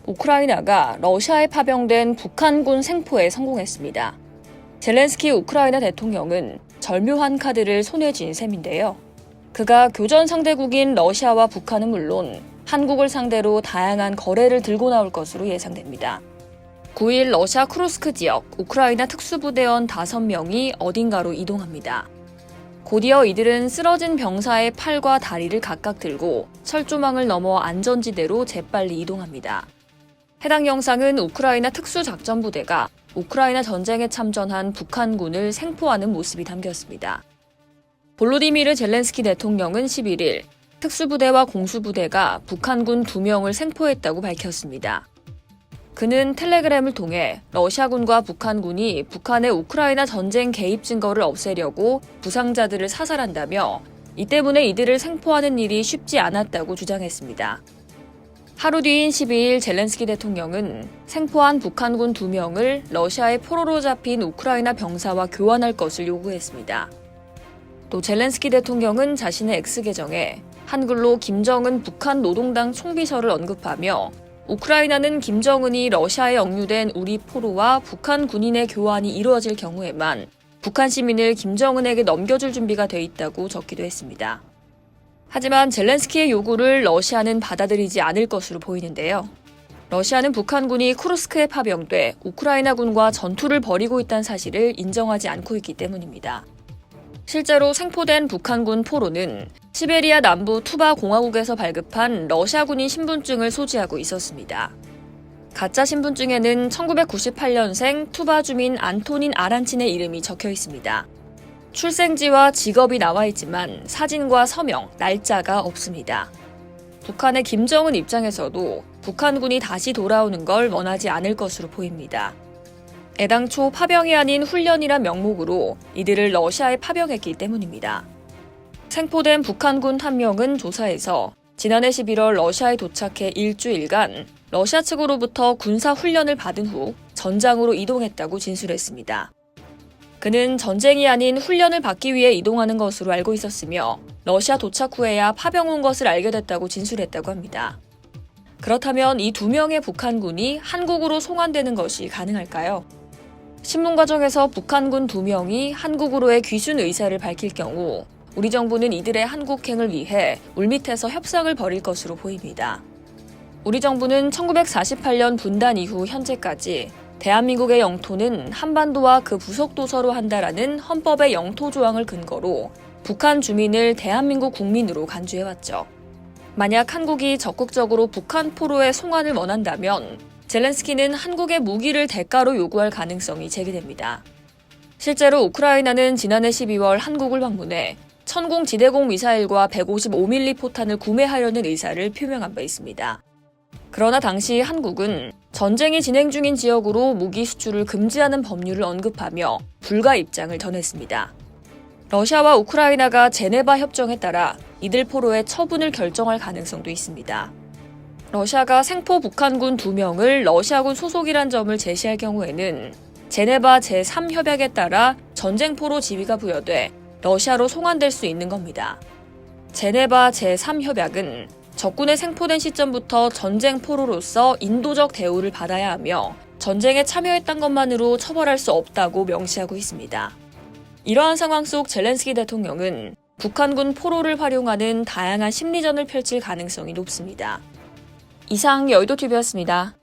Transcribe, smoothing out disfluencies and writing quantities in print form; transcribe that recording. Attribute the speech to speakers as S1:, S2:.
S1: 우크라이나가 러시아에 파병된 북한군 생포에 성공했습니다. 젤렌스키 우크라이나 대통령은 절묘한 카드를 손에 쥔 셈인데요. 그가 교전 상대국인 러시아와 북한은 물론 한국을 상대로 다양한 거래를 들고 나올 것으로 예상됩니다. 9일 러시아 쿠르스크 지역 우크라이나 특수부대원 5명이 어딘가로 이동합니다. 곧이어 이들은 쓰러진 병사의 팔과 다리를 각각 들고 철조망을 넘어 안전지대로 재빨리 이동합니다. 해당 영상은 우크라이나 특수작전부대가 우크라이나 전쟁에 참전한 북한군을 생포하는 모습이 담겼습니다. 볼로디미르 젤렌스키 대통령은 11일 특수부대와 공수부대가 북한군 2명을 생포했다고 밝혔습니다. 그는 텔레그램을 통해 러시아군과 북한군이 북한의 우크라이나 전쟁 개입 증거를 없애려고 부상자들을 사살한다며 이 때문에 이들을 생포하는 일이 쉽지 않았다고 주장했습니다. 하루 뒤인 12일 젤렌스키 대통령은 생포한 북한군 2명을 러시아의 포로로 잡힌 우크라이나 병사와 교환할 것을 요구했습니다. 또 젤렌스키 대통령은 자신의 X계정에 한글로 김정은 북한 노동당 총비서를 언급하며 우크라이나는 김정은이 러시아에 억류된 우리 포로와 북한 군인의 교환이 이루어질 경우에만 북한 시민을 김정은에게 넘겨줄 준비가 돼 있다고 적기도 했습니다. 하지만 젤렌스키의 요구를 러시아는 받아들이지 않을 것으로 보이는데요. 러시아는 북한군이 쿠르스크에 파병돼 우크라이나군과 전투를 벌이고 있다는 사실을 인정하지 않고 있기 때문입니다. 실제로 생포된 북한군 포로는 시베리아 남부 투바 공화국에서 발급한 러시아군인 신분증을 소지하고 있었습니다. 가짜 신분증에는 1998년생 투바 주민 안토닌 아란친의 이름이 적혀 있습니다. 출생지와 직업이 나와 있지만 사진과 서명, 날짜가 없습니다. 북한의 김정은 입장에서도 북한군이 다시 돌아오는 걸 원하지 않을 것으로 보입니다. 애당초 파병이 아닌 훈련이란 명목으로 이들을 러시아에 파병했기 때문입니다. 생포된 북한군 1명은 조사에서 지난해 11월 러시아에 도착해 일주일간 러시아 측으로부터 군사 훈련을 받은 후 전장으로 이동했다고 진술했습니다. 그는 전쟁이 아닌 훈련을 받기 위해 이동하는 것으로 알고 있었으며 러시아 도착 후에야 파병 온 것을 알게 됐다고 진술했다고 합니다. 그렇다면 이 2명의 북한군이 한국으로 송환되는 것이 가능할까요? 신문 과정에서 북한군 2명이 한국으로의 귀순 의사를 밝힐 경우 우리 정부는 이들의 한국행을 위해 물밑에서 협상을 벌일 것으로 보입니다. 우리 정부는 1948년 분단 이후 현재까지 대한민국의 영토는 한반도와 그 부속 도서로 한다라는 헌법의 영토 조항을 근거로 북한 주민을 대한민국 국민으로 간주해왔죠. 만약 한국이 적극적으로 북한 포로의 송환을 원한다면 젤렌스키는 한국의 무기를 대가로 요구할 가능성이 제기됩니다. 실제로 우크라이나는 지난해 12월 한국을 방문해 천공 지대공 미사일과 155mm 포탄을 구매하려는 의사를 표명한 바 있습니다. 그러나 당시 한국은 전쟁이 진행 중인 지역으로 무기 수출을 금지하는 법률을 언급하며 불가 입장을 전했습니다. 러시아와 우크라이나가 제네바 협정에 따라 이들 포로의 처분을 결정할 가능성도 있습니다. 러시아가 생포 북한군 2명을 러시아군 소속이란 점을 제시할 경우에는 제네바 제3협약에 따라 전쟁포로 지위가 부여돼 러시아로 송환될 수 있는 겁니다. 제네바 제3협약은 적군에 생포된 시점부터 전쟁포로로서 인도적 대우를 받아야 하며 전쟁에 참여했던 것만으로 처벌할 수 없다고 명시하고 있습니다. 이러한 상황 속 젤렌스키 대통령은 북한군 포로를 활용하는 다양한 심리전을 펼칠 가능성이 높습니다. 이상 여의도TV였습니다.